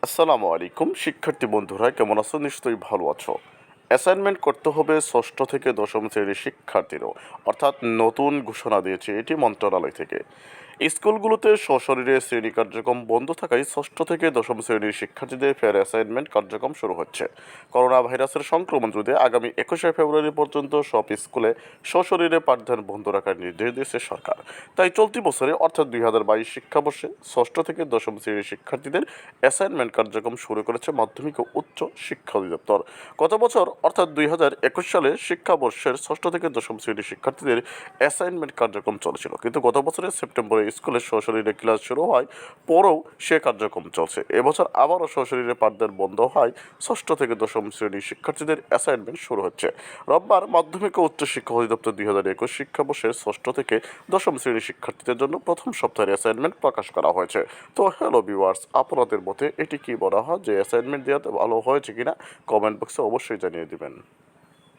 আসসালামু আলাইকুম শিক্ষার্থী বন্ধুরা, কেমন আছো? নিশ্চয়ই ভালো আছো। অ্যাসাইনমেন্ট করতে হবে ষষ্ঠ থেকে দশম শ্রেণীর শিক্ষার্থীরও, অর্থাৎ নতুন ঘোষণা দিয়েছে এটি মন্ত্রণালয় থেকে। স্কুলগুলোতে সশরীরে শ্রেণী কার্যক্রম বন্ধ থাকায় ষষ্ঠ থেকে দশম শ্রেণীর শিক্ষার্থীদের ফের অ্যাসাইনমেন্ট কার্যক্রম শুরু হচ্ছে। করোনা ভাইরাসের সংক্রমণ রোধে আগামী 21শে ফেব্রুয়ারি পর্যন্ত সব স্কুলে সশরীরে পাঠদান বন্ধ রাখার নির্দেশ দিয়েছে সরকার। তাই চলতি বছরে অর্থাৎ 2022 শিক্ষাবর্ষে ষষ্ঠ থেকে দশম শ্রেণীর শিক্ষার্থীদের অ্যাসাইনমেন্ট কার্যক্রম শুরু করেছে মাধ্যমিক ও উচ্চ শিক্ষা অধিদপ্তর। গত বছর অর্থাৎ 2021 সালে শিক্ষাবর্ষের ষষ্ঠ থেকে দশম শ্রেণীর শিক্ষার্থীদের অ্যাসাইনমেন্ট কার্যক্রম চলেছিল, কিন্তু গত বছরের সেপ্টেম্বরে স্কুলে সশরীরে ক্লাস শুরু হয় পরেও সে কার্যক্রম চলছে। এবছর আবারও সশরীরে পাঠদান বন্ধ হয় ষষ্ঠ থেকে দশম শ্রেণীর শিক্ষার্থীদের অ্যাসাইনমেন্ট শুরু হচ্ছে। রোববার মাধ্যমিক ও উচ্চ শিক্ষা অধিদপ্তর 2021 শিক্ষাবর্ষের ষষ্ঠ থেকে দশম শ্রেণীর শিক্ষার্থীদের জন্য প্রথম সপ্তাহের অ্যাসাইনমেন্ট প্রকাশ করা হয়েছে। তো হ্যালো ভিউয়ার্স, আপনাদের মতে এটি কি মনে হয় যে অ্যাসাইনমেন্ট দেওয়াতে ভালো হয়েছে কিনা? কমেন্ট বক্সে অবশ্যই জানিয়ে দিবেন।